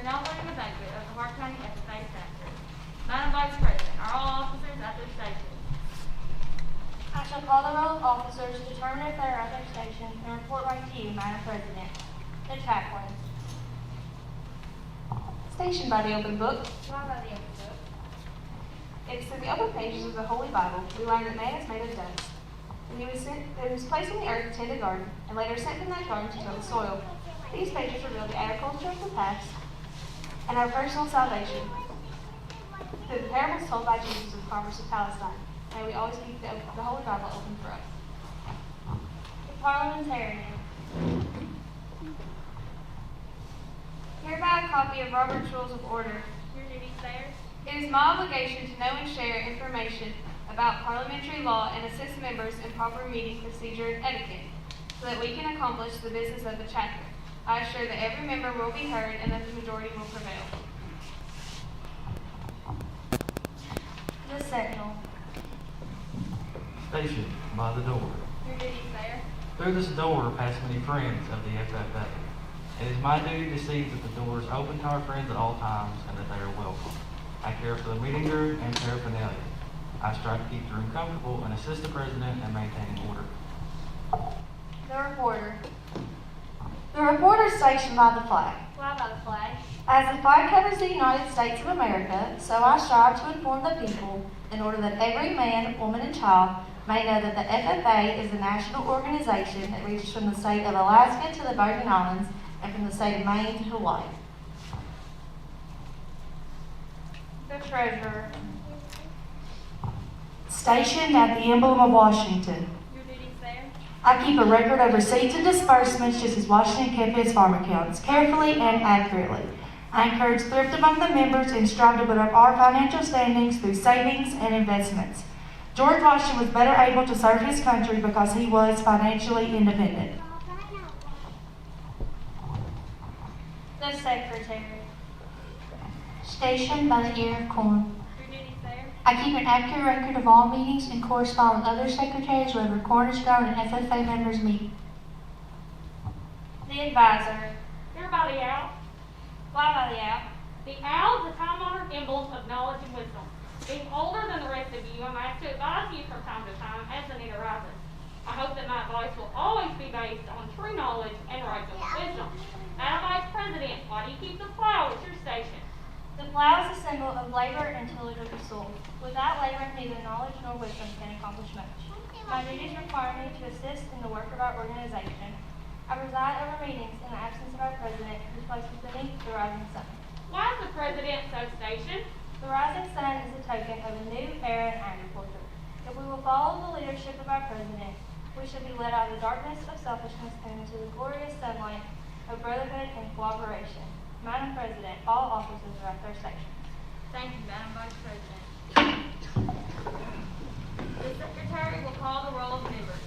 are now holding a banquet of the Hart County FFA Chapter. Madam Vice President, are all officers at their stations? I shall call the roll of officers, determine if they are at their station, and report back to you, Madam President. The chaplain. Stationed by the open book. Why by the open book? It is through the open pages of the Holy Bible we learn that man is made of dust. And he was placed on the earth to tend a garden, and later sent from that garden to till the soil. These pages reveal the agriculture of the past and our personal salvation through the parables told by Jesus of the converts of Palestine. May we always keep the Holy Bible open for us. The parliamentarian. Hereby a copy of Robert's Rules of Order. Your duties there? It is my obligation to know and share information about parliamentary law and assist members in proper meeting procedure and etiquette, so that we can accomplish the business of the chapter. I assure that every member will be heard and that the majority will prevail. The sentinel. Stationed by the door. Your duties there? Through this door pass many friends of the FFA. It is my duty to see that the door is open to our friends at all times and that they are welcome. I care for the meeting room and paraphernalia. I strive to keep the room comfortable and assist the president in maintaining order. The reporter. The reporter is stationed by the flag. Why by the flag? As the flag covers the United States of America, so I strive to inform the people in order that every man, woman, and child may know that the FFA is a national organization that reaches from the state of Alaska to the Virgin Islands and from the state of Maine to Hawaii. The treasurer. Stationed at the emblem of Washington. Your duties there? I keep a record of receipts and disbursements just as Washington kept its farm accounts, carefully and accurately. I encourage thrift among the members and strive to build up our financial standings through savings and investments. George Washington was better able to serve his country because he was financially independent. The secretary. Stationed by the ear of corn. Your duties there? I keep an accurate record of all meetings and correspond with other secretaries wherever corn is grown and FFA members meet. The advisor. You're by the owl. Why by the owl? The owl is a time-honored emblem of knowledge and wisdom. Being older than the rest of you, I'm asked to advise you from time to time as the need arises. I hope that my advice will always be based on true knowledge and righteous wisdom. Madam Vice President, why do you keep the plow at your station? The plow is a symbol of labor and tillage of the soil. Without labor, neither knowledge nor wisdom can accomplish much. My duties require me to assist in the work of our organization. I preside over meetings in the absence of our president, whose place is beneath the rising sun. Why is the president so stationed? The rising sun is a token of a new era in agriculture. If we will follow the leadership of our president, we shall be led out of the darkness of selfishness and into the glorious sunlight of brotherhood and cooperation. Madam President, all officers are at their stations. Thank you, Madam Vice President. The Secretary will call the roll of members.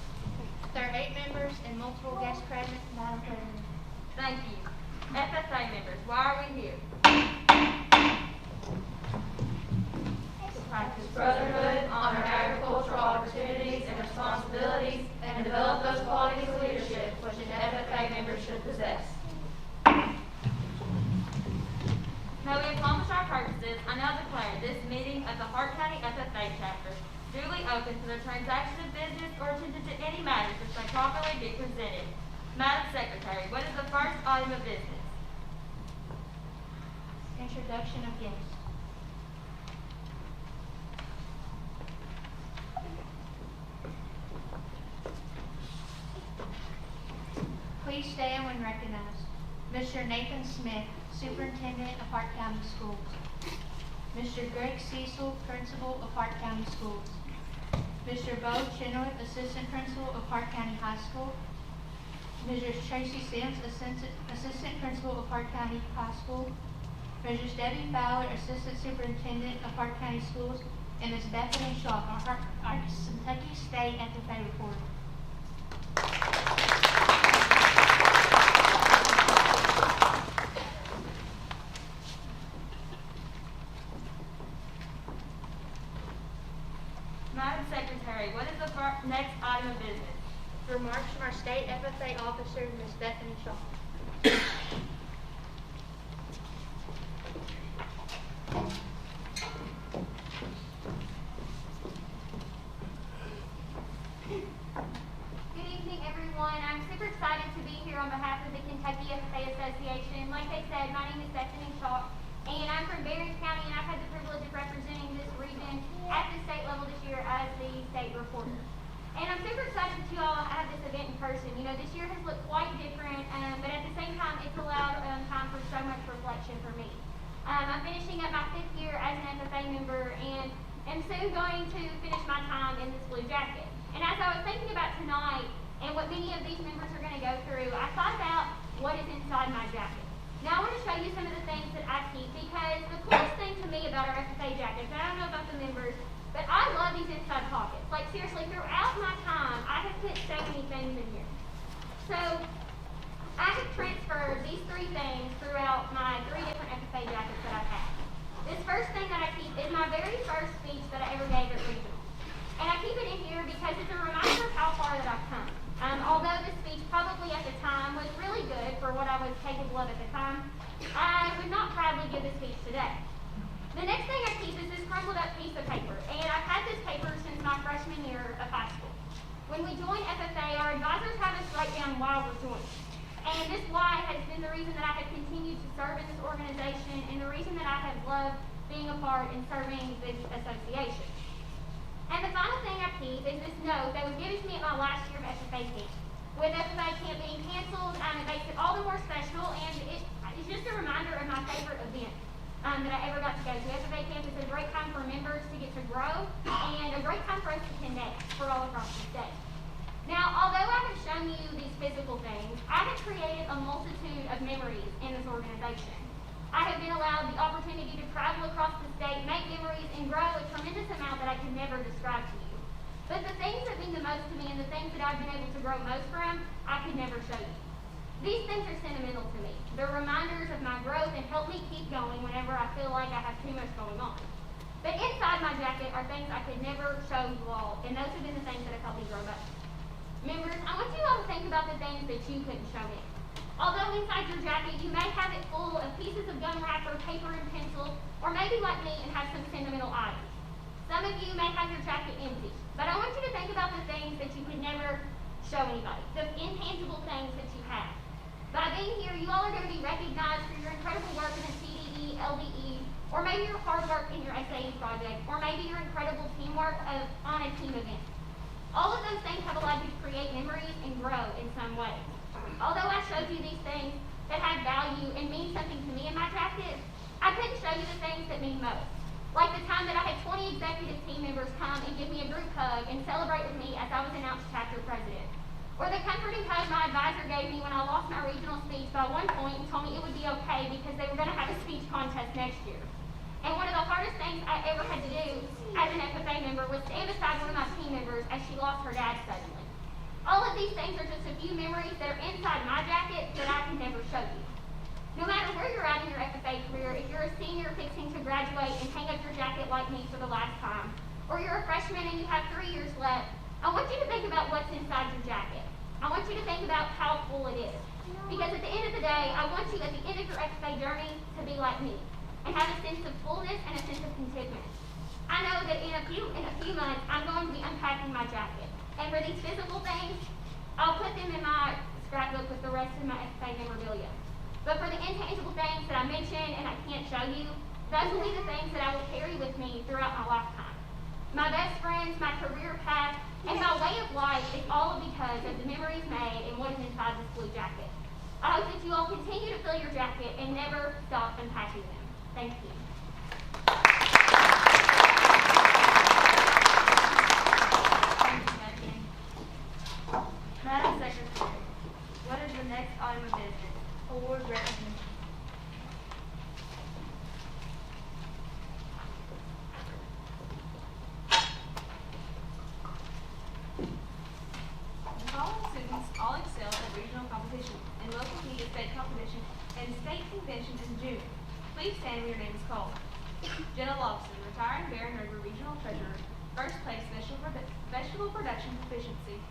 There are 8 members and multiple guests present, Madam President. Thank you. FFA members, why are we here? To practice brotherhood, honor agricultural opportunities and responsibilities, and develop those qualities of leadership which an FFA member should possess. May we accomplish our purposes, I now declare this meeting of the Hart County FFA Chapter duly open to the transaction of business or attention to any matters which may properly be presented. Madam Secretary, what is the first item of business? Introduction of guests. Please stand when recognized. Mr. Nathan Smith, Superintendent of Hart County Schools. Mr. Greg Cecil, Principal of Hart County Schools. Mr. Bo Chenoweth, Assistant Principal of Hart County High School. Mrs. Tracy Sims, Assistant Principal of Hart County High School. Mrs. Debbie Fowler, Assistant Superintendent of Hart County Schools. And Ms. Bethany Shaw, our Kentucky State FFA reporter. Madam Secretary, what is the next item of business? Remarks from our State FFA officer, Ms. Bethany Shaw. like they said, my name is Bethany Shaw, and I'm from Barron County, and I've had the privilege of representing this region at the state level this year as the state reporter. And I'm super excited that you all have this event in person. You know, this year has looked quite different, but at the same time, it's allowed time for so much reflection for me. I'm finishing up my 5th year as an FFA member, and am soon going to finish my time in this blue jacket. And as I was thinking about tonight, and what many of these members are going to go through, I thought about what is inside my jacket. Now I want to show you some of the things that I keep, because the coolest thing to me about our FFA jackets, and I don't know about the members, but I love these inside pockets. Like seriously, throughout my time, I have put so many things in here. So I have transferred these 3 things throughout my 3 different FFA jackets that I've had. This first thing that I keep is my very first speech that I ever gave at Regional. And I keep it in here because it's a reminder of how far that I've come. Although this speech probably at the time was really good for what I was capable of at the time, I would not proudly give this speech today. The next thing I keep is this crumpled up piece of paper, and I've had this paper since my freshman year of high school. When we join FFA, our advisors have us write down why we're joining. And this why has been the reason that I have continued to serve in this organization, and the reason that I have loved being a part and serving this association. And the final thing I keep is this note that was given to me at my last year of FFA camp. With FFA camp being canceled, it makes it all the more special, and it's just a reminder of my favorite event that I ever got to go to. FFA camp is a great time for members to get to grow, and a great time for us to connect for all across the state. Now, although I have shown you these physical things, I have created a multitude of memories in this organization. I have been allowed the opportunity to travel across the state, make memories, and grow a tremendous amount that I can never describe to you. But the things that mean the most to me and the things that I've been able to grow most from, I could never show you. These things are sentimental to me. They're reminders of my growth and help me keep going whenever I feel like I have too much going on. But inside my jacket are things I could never show you all, and those have been the things that have helped me grow most. Members, I want you all to think about the things that you couldn't show me. Although inside your jacket you may have it full of pieces of gum wrapper, paper, and pencil, or maybe like me and have some sentimental items. Some of you may have your jacket empty, but I want you to think about the things that you could never show anybody, the intangible things that you have. By being here, you all are going to be recognized for your incredible work in a CDE, LDE, or maybe your hard work in your SAE project, or maybe your incredible teamwork on a team event. All of those things have allowed you to create memories and grow in some way. Although I showed you these things that have value and mean something to me in my jacket, I couldn't show you the things that mean most. Like the time that I had 20 executive team members come and give me a group hug and celebrate with me as I was announced chapter president. Or the comforting hug my advisor gave me when I lost my regional speech by 1 point and told me it would be okay because they were going to have a speech contest next year. And one of the hardest things I ever had to do as an FFA member was stand beside one of my team members as she lost her dad suddenly. All of these things are just a few memories that are inside my jacket that I can never show you. No matter where you're at in your FFA career, if you're a senior fixing to graduate and hang up your jacket like me for the last time, or you're a freshman and you have 3 years left, I want you to think about what's inside your jacket. I want you to think about how full it is. Because at the end of the day, I want you at the end of your FFA journey to be like me and have a sense of fullness and a sense of contentment. I know that in a few months, I'm going to be unpacking my jacket. And for these physical things, I'll put them in my scrapbook with the rest of my FFA memorabilia. But for the intangible things that I mentioned and I can't show you, those will be the things that I will carry with me throughout my lifetime. My best friends, my career path, and my way of life is all because of the memories made and what is inside this blue jacket. I hope that you all continue to fill your jacket and never stop unpacking them. Thank you. Madam Secretary, what is the next item of business? Award recognition. The following students all excelled at regional competition and will compete at state competition and state convention in June. Please stand when your name is called. Jenna Lobson, retiring Barron River Regional Treasurer, first place vegetable production proficiency.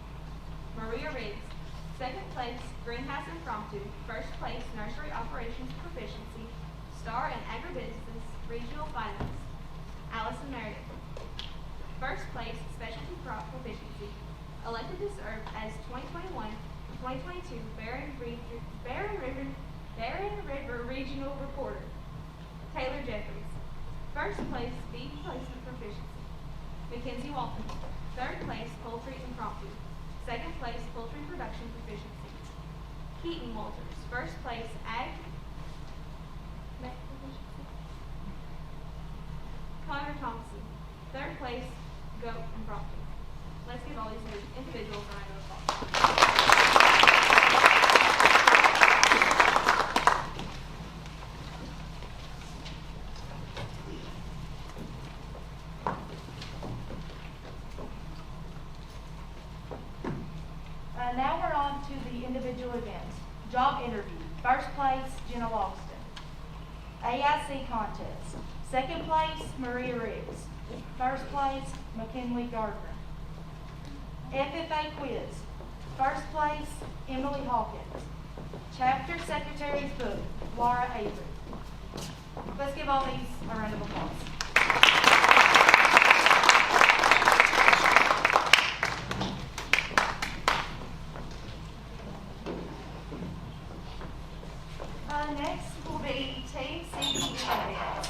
Maria Riggs, second place greenhouse impromptu, first place nursery operations proficiency, star in agribusiness regional finance. Allison Meredith, first place specialty crop proficiency, elected to serve as 2021-2022 Barron River Darien River Regional Reporter, Taylor Jeffries. First place, beef placement proficiency, Mackenzie Walton. Third place, poultry impromptu. Second place, poultry production proficiency, Keaton Walters. First place, ag proficiency, Connor Thompson. Third place, goat impromptu. Let's give all these individuals a round of applause. Now we're on to the individual events. Job interview. First place, Jenna Logston. AIC contest. Second place, Maria Riggs. First place, McKinley Gardner. FFA quiz. First place, Emily Hawkins. Chapter secretary's book, Laura Avery. Let's give all these a round of applause. Next will be Team CBE events.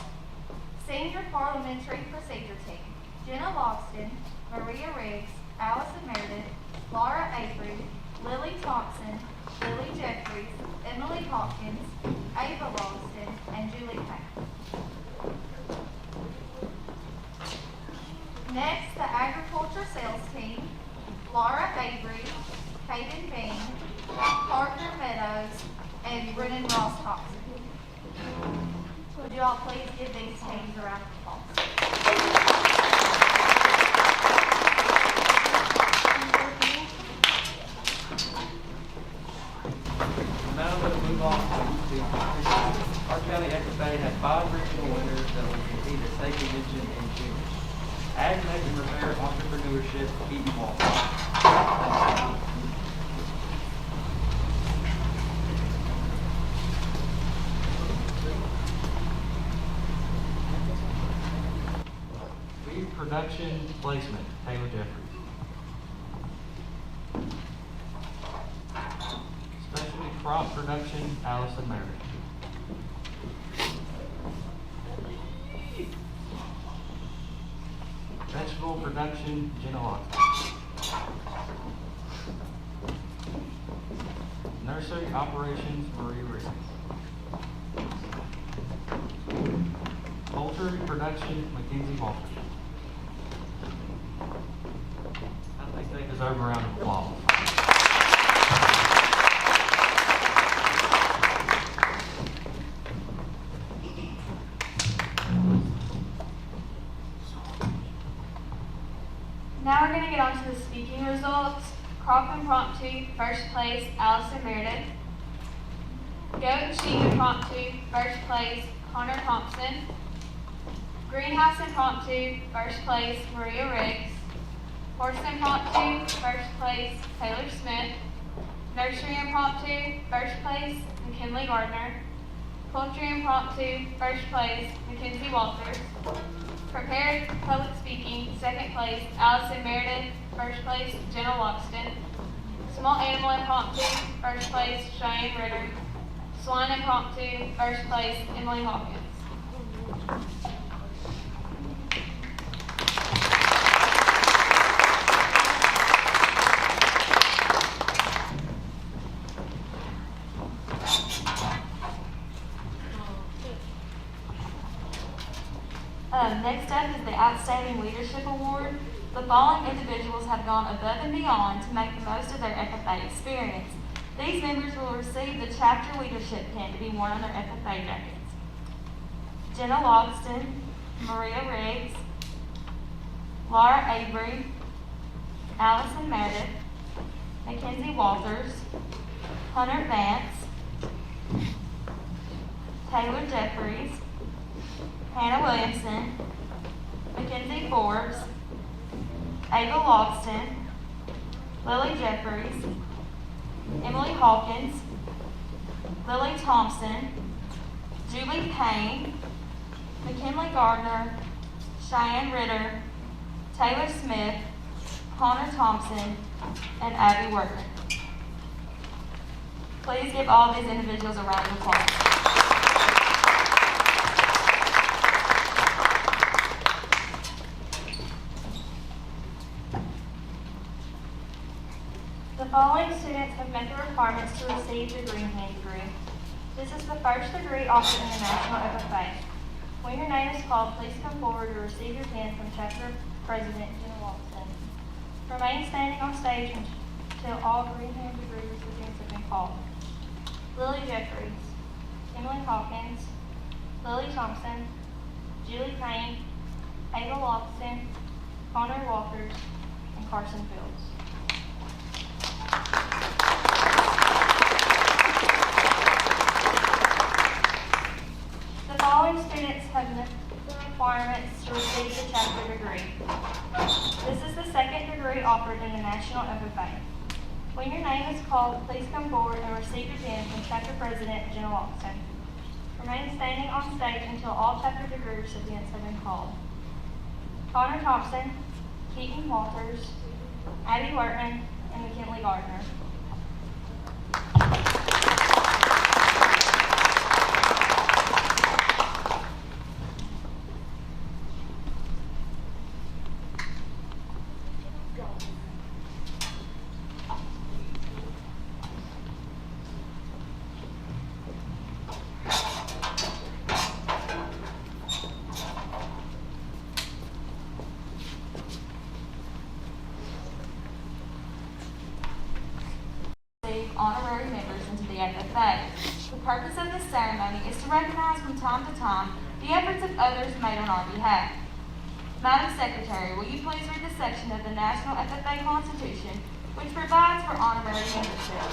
Senior Parliamentary Procedure Team. Jenna Logston, Maria Riggs, Allison Meredith, Laura Avery, Lily Thompson, Lily Jeffries, Emily Hopkins, Ava Logston, and Julie Payne. Next, the Agriculture Sales Team. Laura Avery, Hayden Bean, Parker Meadows, and Brennan Ross Thompson. Would you all please give these teams a round of applause? Now let's move on to the Hart County FFA had 5 regional winners that will compete at state convention in June. Ag Make and Repair Entrepreneurship, Keaton Walton. Production placement, Taylor Jeffries. Specialty crop production, Allison Meredith. Vegetable production, Jenna Logston. Nursery operations, Maria Riggs. Poultry production, Mackenzie Walters. I think they deserve a round of applause. Now we're going to get on to the speaking results. Crop impromptu, first place, Allison Meredith. Goat and sheep impromptu, first place, Connor Thompson. Greenhouse impromptu, first place, Maria Riggs. Horse impromptu, first place, Taylor Smith. Nursery impromptu, first place, McKinley Gardner. Poultry impromptu, first place, Mackenzie Walters. Prepared public speaking, second place, Allison Meredith. First place, Jenna Logston. Small animal impromptu, first place, Cheyenne Ritter. Swine impromptu, first place, Emily Hawkins. Next up is the Outstanding Leadership Award. The following individuals have gone above and beyond to make the most of their FFA experience. These members will receive the chapter leadership pin to be worn on their FFA jackets. Jenna Logston, Maria Riggs, Laura Avery, Allison Meredith, Mackenzie Walters, Hunter Vance, Taylor Jeffries, Hannah Williamson, Mackenzie Forbes, Ava Logston, Lily Jeffries, Emily Hawkins, Lily Thompson, Julie Payne, McKinley Gardner, Cheyenne Ritter, Taylor Smith, Connor Thompson, and Abby Workman. Please give all of these individuals a round of applause. The following students have met the requirements to receive the Green Hand degree. This is the first degree offered in the National FFA. When your name is called, please come forward to receive your pin from Chapter President Jenna Watson. Remain standing on stage until all Green Hand degree recipients have been called. Lily Jeffries, Emily Hawkins, Lily Thompson, Julie Payne, Ava Lofton, Connor Walters, and Carson Fields. The following students have met the requirements to receive the chapter degree. This is the second degree offered in the National FFA. When your name is called, please come forward and receive your pin from Chapter President Jenna Watson. Remain standing on stage until all chapter degree recipients have been called. Connor Thompson, Keaton Walters, Abby Wertman, and McKinley Gardner. Honorary members into the FFA. The purpose of this ceremony is to recognize from time to time the efforts of others made on our behalf. Madam Secretary, will you please read the section of the National FFA Constitution which provides for honorary membership?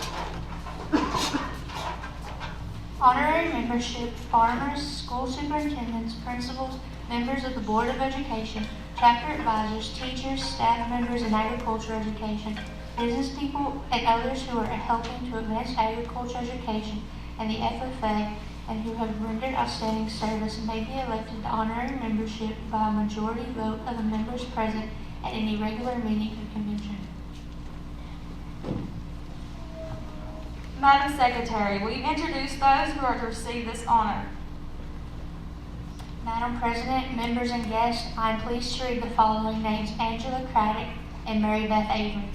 Honorary membership, farmers, school superintendents, principals, members of the Board of Education, chapter advisors, teachers, staff members in agriculture education, business people, and others who are helping to advance agriculture education and the FFA and who have rendered outstanding service may be elected to honorary membership by a majority vote of the members present at any regular meeting of convention. Madam Secretary, will you introduce those who are to receive this honor? Madam President, members and guests, I am pleased to read the following names: Angela Craddock and Mary Beth Avery.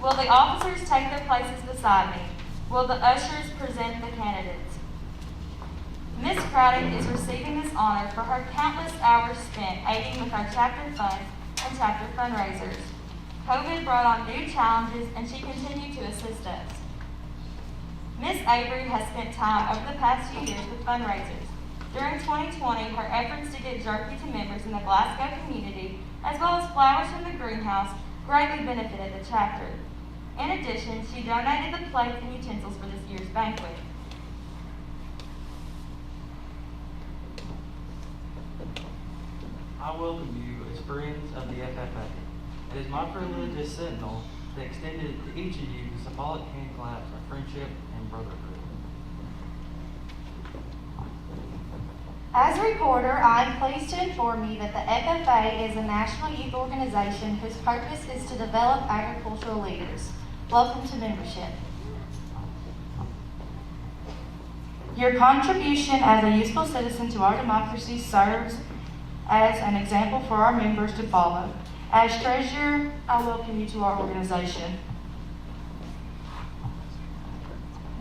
Will the officers take their places beside me? Will the ushers present the candidates? Ms. Craddock is receiving this honor for her countless hours spent aiding with our chapter funds and chapter fundraisers. COVID brought on new challenges and she continued to assist us. Ms. Avery has spent time over the past few years with fundraisers. During 2020, her efforts to get jerky to members in the Glasgow community, as well as flowers from the greenhouse, greatly benefited the chapter. In addition, she donated the plates and utensils for this year's banquet. I welcome you as friends of the FFA. It is my privilege as Sentinel to extend it to each of you the symbolic hand claps of friendship and brotherhood. As a reporter, I am pleased to inform you that the FFA is a national youth organization whose purpose is to develop agricultural leaders. Welcome to membership. Your contribution as a useful citizen to our democracy serves as an example for our members to follow. As treasurer, I welcome you to our organization.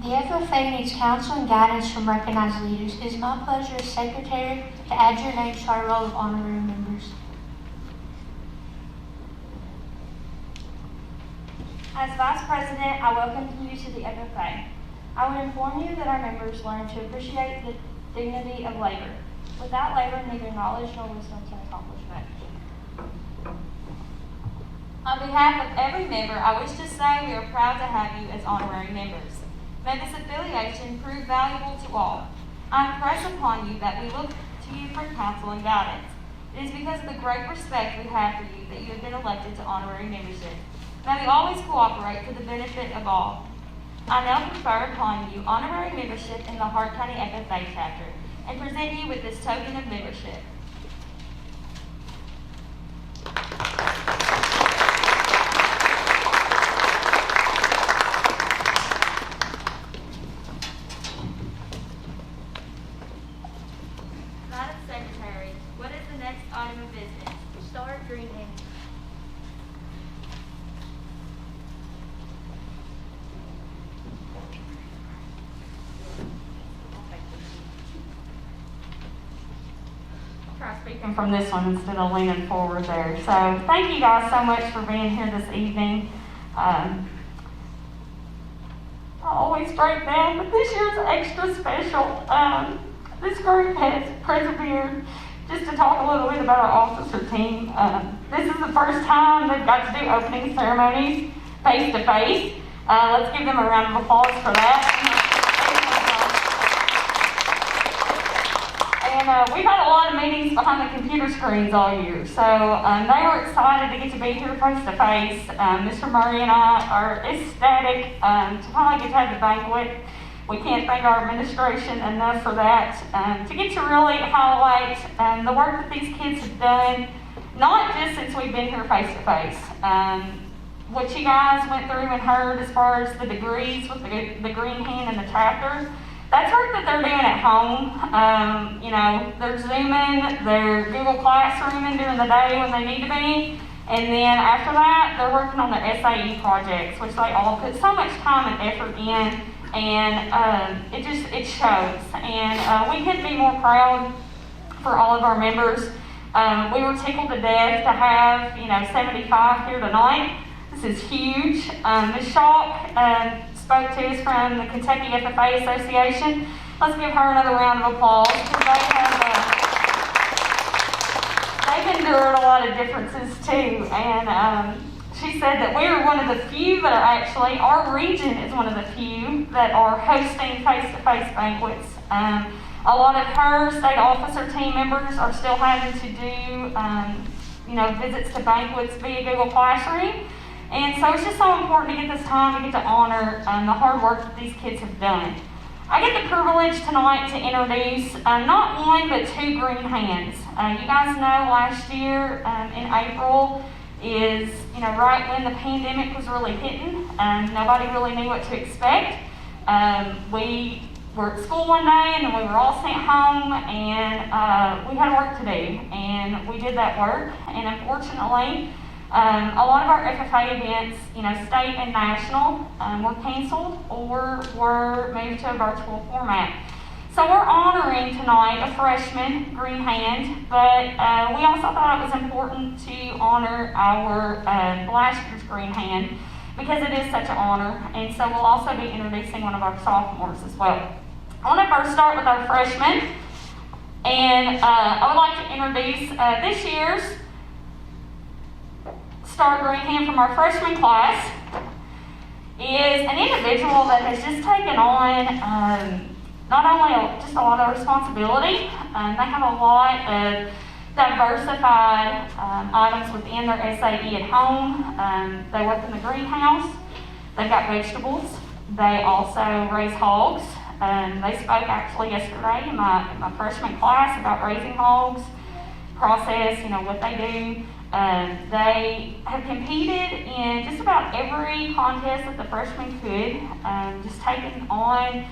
The FFA needs counsel and guidance from recognized leaders. It is my pleasure as secretary to add your name to our roll of honorary members. As Vice President, I welcome you to the FFA. I would inform you that our members learn to appreciate the dignity of labor. Without labor, neither knowledge nor wisdom can accomplish much. On behalf of every member, I wish to say we are proud to have you as honorary members. May this affiliation prove valuable to all. I impress upon you that we look to you for counsel and guidance. It is because of the great respect we have for you that you have been elected to honorary membership. May we always cooperate for the benefit of all. I now confer upon you honorary membership in the Hart County FFA Chapter and present you with this token of membership. speaking from this one instead of leaning forward there. So thank you guys so much for being here this evening. I always break down, but this year's extra special. This group has persevered. Just to talk a little bit about our officer team. This is the first time they've got to do opening ceremonies face to face. Let's give them a round of applause for that. And we've had a lot of meetings behind the computer screens all year, so they were excited to get to be here face to face. Mr. Murray and I are ecstatic to finally get to have the banquet. We can't thank our administration enough for that. To get to really highlight the work that these kids have done, not just since we've been here face to face. What you guys went through and heard as far as the degrees with the green hand and the chapter, that's work that they're doing at home. They're Zooming, they're Google Classrooming during the day when they need to be. And then after that, they're working on their SAE projects, which they all put so much time and effort in. And it shows. And we couldn't be more proud for all of our members. We were tickled to death to have 75 here tonight. This is huge. Ms. Shaw spoke to us from the Kentucky FFA Association. Let's give her another round of applause because they've endured a lot of differences too. And she said that we are one of the few that are actually, our region is one of the few that are hosting face-to-face banquets. A lot of her state officer team members are still having to do, visits to banquets via Google Classroom. And so it's just so important to get this time to get to honor the hard work that these kids have done. I get the privilege tonight to introduce not one, but two green hands. You guys know last year in April is, right when the pandemic was really hitting. Nobody really knew what to expect. We were at school one day and then we were all sent home and we had work to do. And we did that work. And unfortunately, a lot of our FFA events, state and national, were canceled or were moved to a virtual format. So we're honoring tonight a freshman green hand, but we also thought it was important to honor our last year's green hand because it is such an honor. And so we'll also be introducing one of our sophomores as well. I want to first start with our freshmen, and I would like to introduce this year's star green hand from our freshman class. Is an individual that has just taken on not only just a lot of responsibility, they have a lot of diversified items within their SAE at home. They work in the greenhouse, they've got vegetables, they also raise hogs. They spoke actually yesterday in my freshman class about raising hogs, process, what they do. They have competed in just about every contest that the freshmen could, just taking on,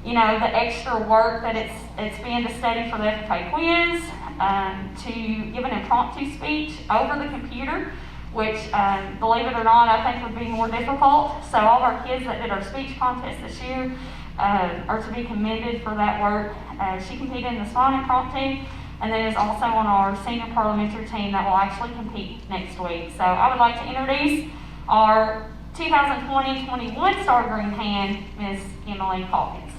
the extra work that it's been to study for the FFA quiz, to give an impromptu speech over the computer, which, believe it or not, I think would be more difficult. So all of our kids that did our speech contest this year are to be commended for that work. She competed in the SWAN impromptu, and then is also on our senior parliamentary team that will actually compete next week. So I would like to introduce our 2020-21 Star Green Hand, Ms. Emily Hawkins.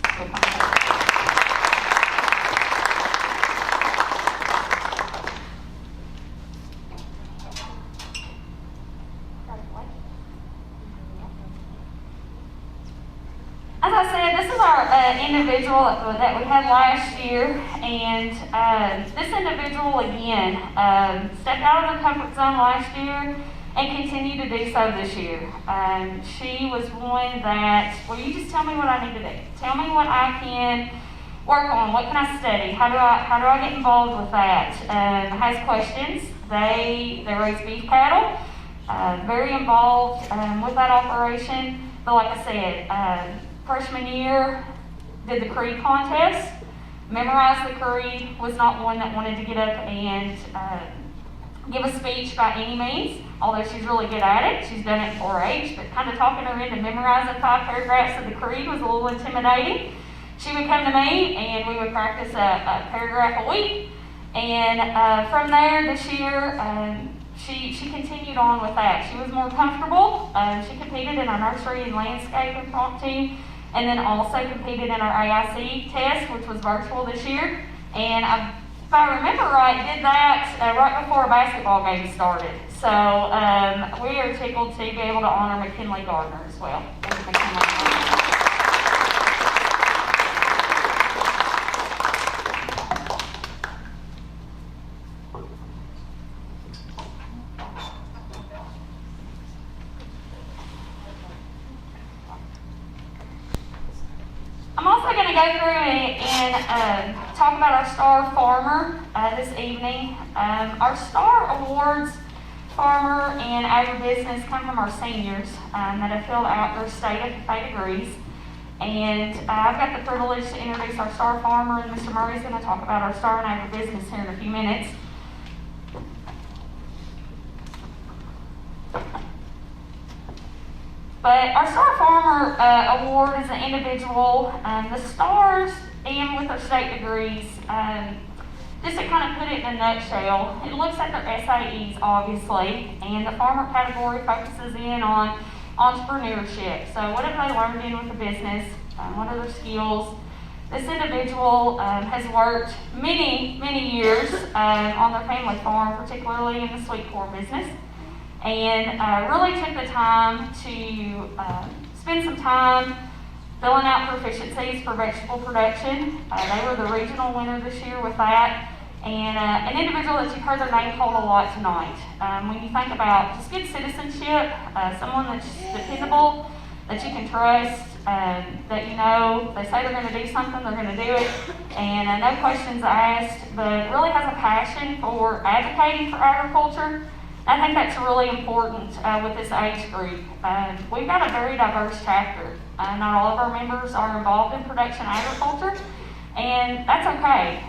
As I said, this is our individual that we had last year, and this individual again stepped out of their comfort zone last year and continued to do so this year. She was one that, well, you just tell me what I need to do. Tell me what I can work on. What can I study? How do I get involved with that? Has questions. They raise beef cattle. Very involved with that operation. But like I said, freshman year, did the creed contest, memorized the creed, was not one that wanted to get up and give a speech by any means, although she's really good at it. She's done it 4-H, but kind of talking her into memorizing 5 paragraphs of the creed was a little intimidating. She would come to me and we would practice a paragraph a week, And from there this year, she continued on with that. She was more comfortable. She competed in our nursery and landscape impromptu, and then also competed in our AIC test, which was virtual this year. And if I remember right, did that right before a basketball game started. So we are tickled to be able to honor McKinley Gardner as well. Thank you, McKinley. I'm also going to go through and talk about our Star Farmer this evening. Our Star Awards Farmer and Agribusiness come from our seniors that have filled out their state FFA degrees. And I've got the privilege to introduce our Star Farmer, and Mr. Murray's going to talk about our Star and Agribusiness here in a few minutes. But our Star Farmer Award is an individual. The stars and with their state degrees, just to kind of put it in a nutshell, it looks at their SAEs, obviously, and the farmer category focuses in on entrepreneurship. So what have they learned in with the business? What are their skills? This individual has worked many years on their family farm, particularly in the sweet corn business, and really took the time to spend some time filling out proficiencies for vegetable production. They were the regional winner this year with that. And an individual that you've heard their name called a lot tonight. When you think about just good citizenship, someone that's dependable, that you can trust, that you know, they say they're going to do something, they're going to do it, and no questions asked, but really has a passion for advocating for agriculture. I think that's really important with this age group. We've got a very diverse chapter. Not all of our members are involved in production agriculture, and that's okay.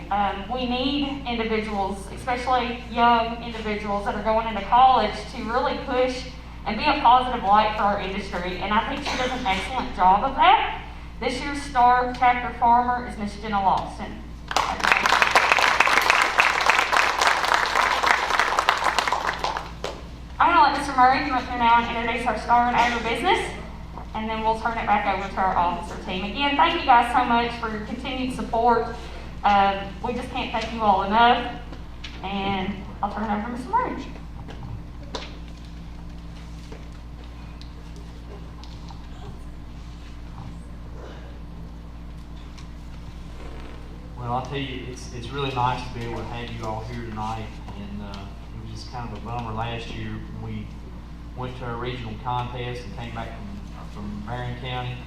We need individuals, especially young individuals that are going into college, to really push and be a positive light for our industry, and I think she does an excellent job of that. This year's Star Chapter Farmer is Miss Jenna Lawson. I'm going to let Mr. Murray come up here now and introduce our Star and Agribusiness, and then we'll turn it back over to our officer team. Again, thank you guys so much for your continued support. We just can't thank you all enough, and I'll turn it over to Mr. Murray. Well, I'll tell you, it's really nice to be able to have you all here tonight, and it was just kind of a bummer last year when we went to our regional contest and came back from Marion County,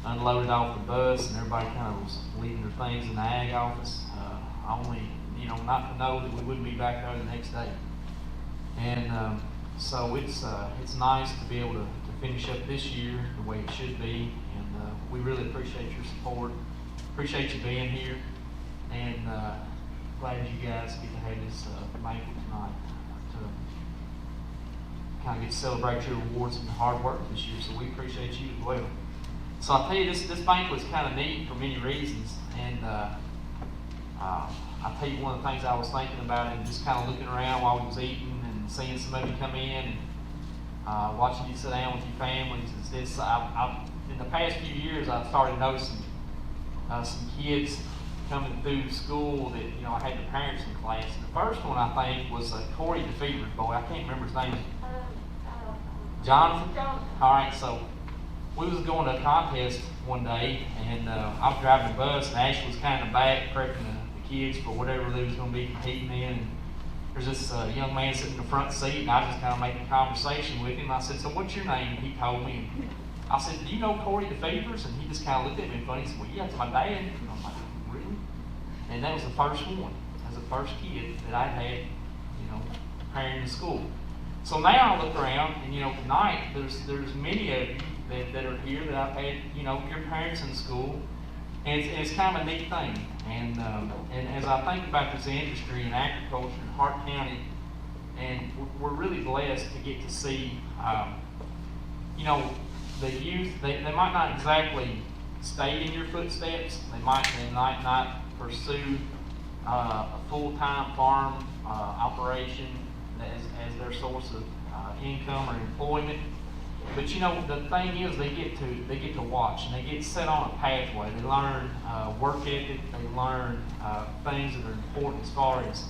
unloaded off the bus, and everybody kind of was leaving their things in the ag office. Only, not to know that we wouldn't be back there the next day. And so it's nice to be able to finish up this year the way it should be, and we really appreciate your support. Appreciate you being here, and glad you guys get to have this banquet tonight to kind of get to celebrate your awards and your hard work this year. So we appreciate you as well. So I'll tell you, this banquet's kind of neat for many reasons, and I'll tell you one of the things I was thinking about, and just kind of looking around while we was eating and seeing some of you come in and watching you sit down with your families. In the past few years, I've started noticing some kids coming through school that, I had the parents in class. And the first one, I think, was Corey DeFever's boy. I can't remember his name. Jonathan? All right, so we was going to a contest one day, and I was driving the bus, and Ashley was kind of back prepping the kids for whatever they was going to be competing in. And there's this young man sitting in the front seat, and I was just kind of making conversation with him. I said, "So what's your name?" And he told me. And I said, "Do you know Corey DeFever's?" And he just kind of looked at me funny. He said, "Well, yeah, it's my dad." And I'm like, "Really?" And that was the first one. That was the first kid that I had, preparing to school. So now I look around, and tonight there's many of you that are here that I've had, your parents in school, and it's kind of a neat thing. And as I think about this industry in agriculture in Hart County, and we're really blessed to get to see, the youth. They might not exactly stay in your footsteps. They might not pursue a full-time farm operation as their source of income or employment. But you know, the thing is, they get to watch, and they get set on a pathway. They learn work ethic. They learn things that are important as far as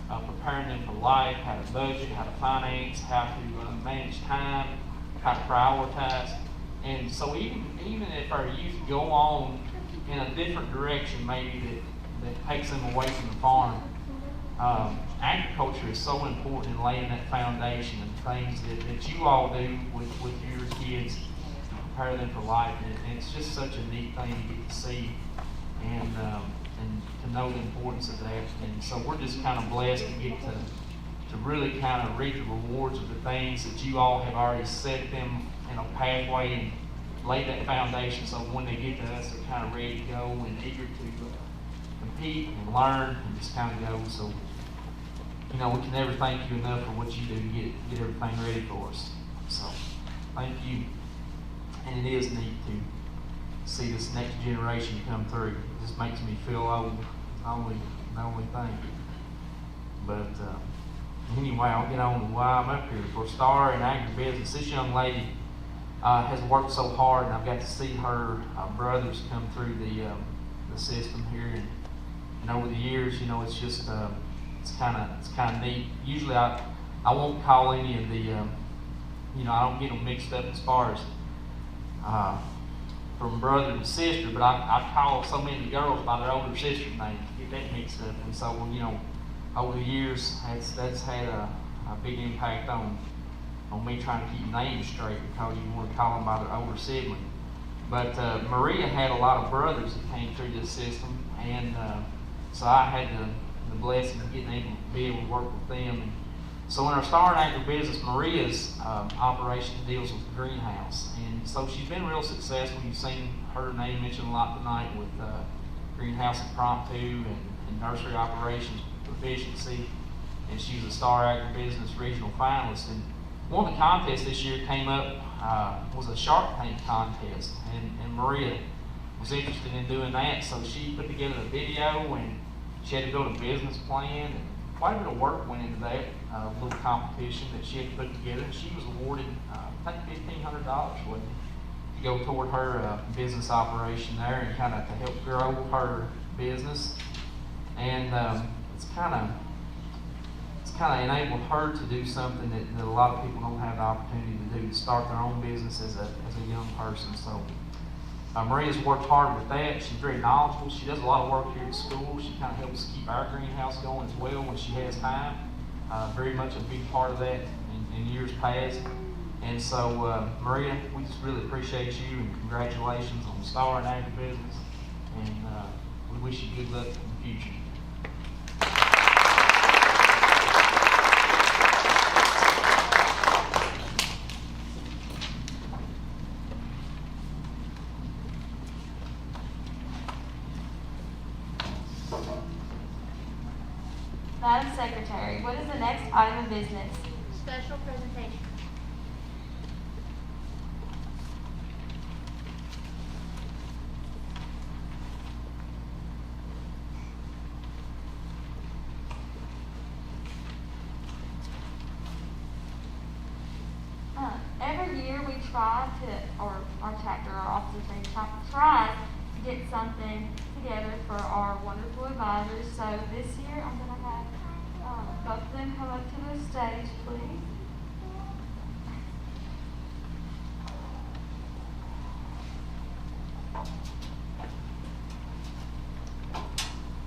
preparing them for life, how to budget, how to finance, how to manage time, how to prioritize. And so even if our youth go on in a different direction, maybe that takes them away from the farm, agriculture is so important in laying that foundation and things that you all do with your kids to prepare them for life. And it's just such a neat thing to get to see and to know the importance of that. And so we're just kind of blessed to get to really kind of reap the rewards of the things that you all have already set them in a pathway and lay that foundation, so when they get to us, they're kind of ready to go and eager to compete and learn and just kind of go. So, you know, we can never thank you enough for what you do to get everything ready for us. So, thank you. And it is neat to see this next generation come through. It just makes me feel old. The only thing. But anyway, I'll get on to why I'm up here. For Star in agribusiness, this young lady has worked so hard, and I've got to see her brothers come through the system here, and over the years, you know, it's just it's kind of neat. Usually, I won't call any of the you know, I don't get them mixed up as far as from brother to sister, but I call so many of the girls by their older sister's name, get that mixed up, and so you know, over the years, that's had a big impact on me trying to keep names straight, because you want to call them by their older sibling. But Maria had a lot of brothers that came through this system, and so I had the blessing of getting able to be able to work with them. And so in our Star in Agribusiness, Maria's operation deals with the greenhouse, and so she's been real successful. You've seen her name mentioned a lot tonight with greenhouse impromptu and nursery operations proficiency, and she's a Star Agribusiness regional finalist. And one of the contests this year came up was a Shark Tank contest, and Maria was interested in doing that, so she put together a video, and she had to build a business plan, and quite a bit of work went into that little competition that she had to put together. And she was awarded, I think, $1,500 to go toward her business operation there, and kind of to help grow her business. And it's kind of enabled her to do something that a lot of people don't have the opportunity to do, to start their own business as a young person. So Maria's worked hard with that. She's very knowledgeable. She does a lot of work here at school. She kind of helps keep our greenhouse going as well when she has time. Very much a big part of that in years past. And so Maria, we just really appreciate you, and congratulations on Star in Agribusiness, and we wish you good luck in the future. Madam Secretary, what is the next item of business? Special presentation. Every year we try to, or our chapter, our office tries to get something together for our wonderful advisors. So this year I'm going to have both of them come up to the stage, please.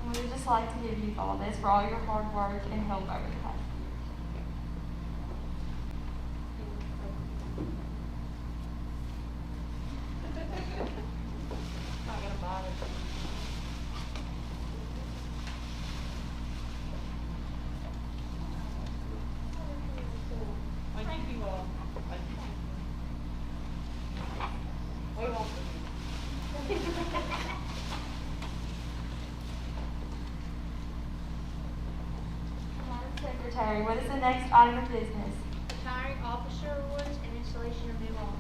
And we would just like to give you all this for all your hard work and help over the past. Thank you all. Madam Secretary, what is the next item of business? Retiring officer awards and installation of new laws.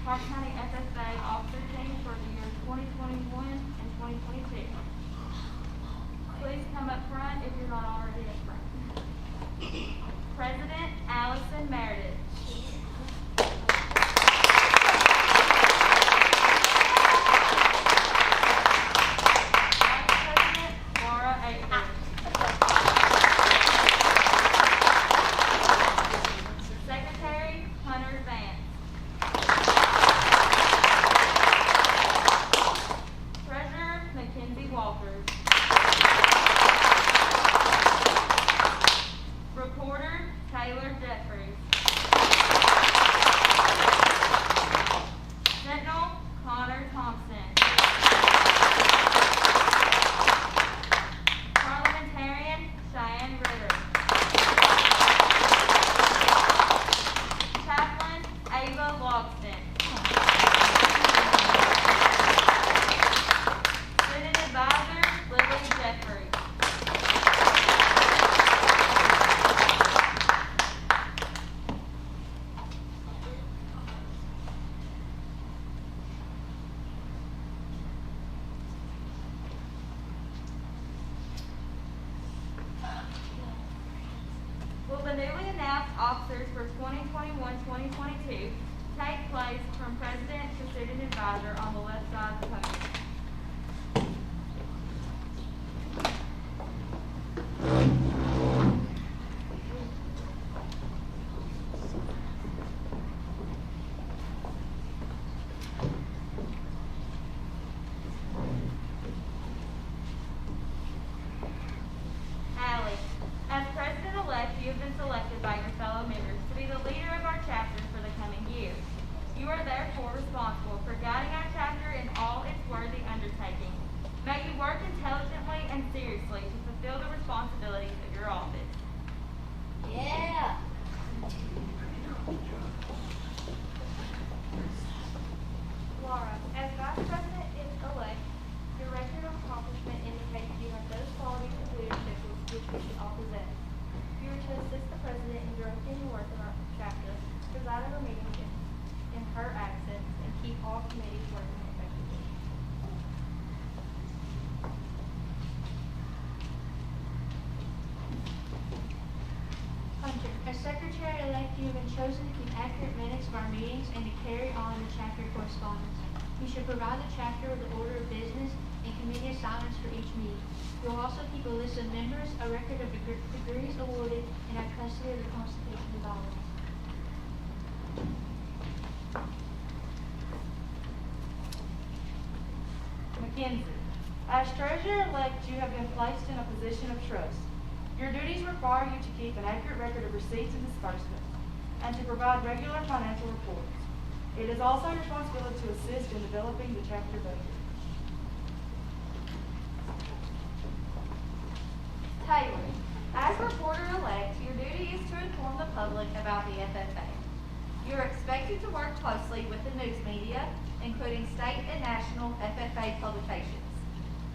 Hart County FFA Officer Team for the year 2021 and 2022. Please come up front if you're not already up front. President Allison Meredith. Vice President Laura Avery. Secretary Hunter Vance. Treasurer Mackenzie Walters. Reporter Taylor Jeffries. Sentinel Connor Thompson. Parliamentarian Cheyenne Ritter. Chaplain Ava Logston. Student Advisor Lily Jeffries. Will the newly announced officers for 2021-2022 take place from President to Student Advisor on the left side of the podium? Allie, as President-elect, you have been selected by your fellow members to be the leader of our chapter for the coming year. You are therefore responsible for guiding our chapter in all its worthy undertakings. May you work intelligently and seriously to fulfill the responsibilities of your office. Yeah. Laura, as Vice President-elect, your record of accomplishment indicates you have those qualities of leadership which we should all possess. You are to assist the President in directing the work of our chapter, preside over meetings in her absence, and keep all committees working effectively. Hunter, as Secretary-elect, you have been chosen to keep accurate minutes of our meetings and to carry on the chapter correspondence. You should provide the chapter with the order of business and committee assignments for each meeting. You will also keep a list of members, a record of degrees awarded, and have custody of the Constitution of Iowa. Mackenzie, as Treasurer-elect, you have been placed in a position of trust. Your duties require you to keep an accurate record of receipts and disbursements, and to provide regular financial reports. It is also your responsibility to assist in developing the chapter budget. Taylor, as reporter-elect, your duty is to inform the public about the FFA. You are expected to work closely with the news media, including state and national FFA publications.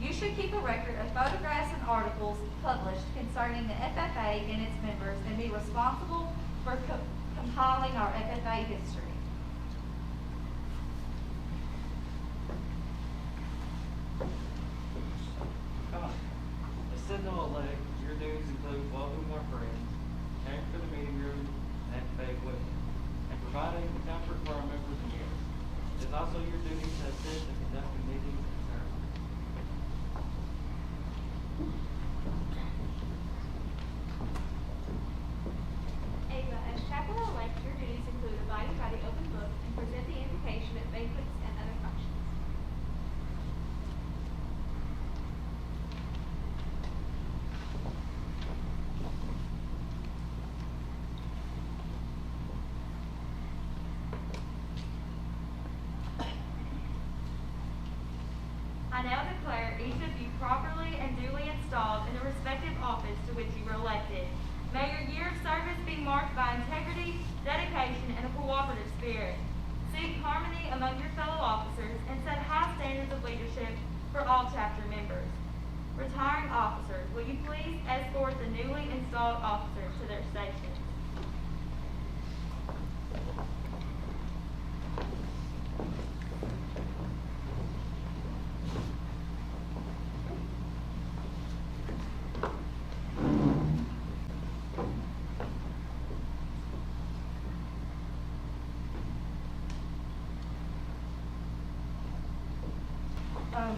You should keep a record of photographs and articles published concerning the FFA and its members and be responsible for compiling our FFA history. As Sentinel-elect, your duties include welcoming our friends, caring for the meeting room and FFA equipment, and providing comfort for our members and guests. It is also your duty to assist in conducting meetings and ceremonies. Ava, as chaplain-elect, your duties include abiding by the open book and present the invocation at banquets and other functions. I now declare each of you properly and duly installed in the respective office to which you were elected. May your year of service be marked by integrity, dedication, and a cooperative spirit. Seek harmony among your fellow officers and set high standards of leadership for all chapter members. Retiring officers, will you please escort the newly installed officers to their stations?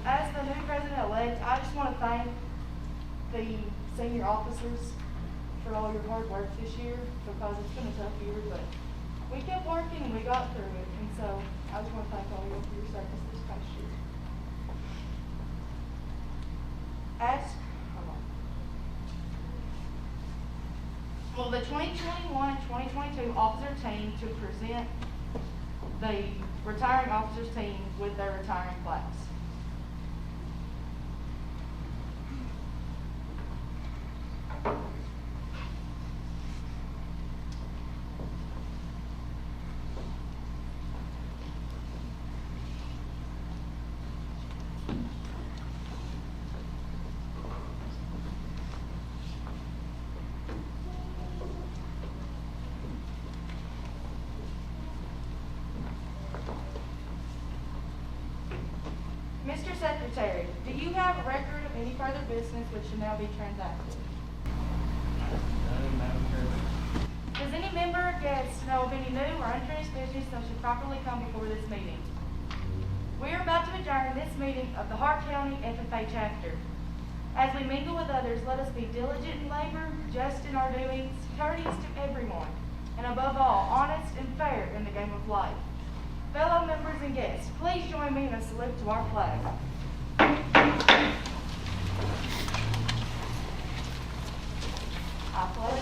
As the new president-elect, I just want to thank the senior officers for all your hard work this year, because it's been a tough year, but we kept working and we got through it, and so I just want to thank all of you for your service this past year. Will the 2021 and 2022 officer team to present the retiring officers team with their retiring plaques? Mr. Secretary, do you have a record of any further business which should now be transacted? Does any member or guest know of any new or unfinished business that should properly come before this meeting? We are about to adjourn this meeting of the Hart County FFA Chapter. As we mingle with others, let us be diligent in labor, just in our doings, courteous to everyone, and above all, honest and fair in the game of life. Fellow members and guests, please join me in a salute to our flag. I pledge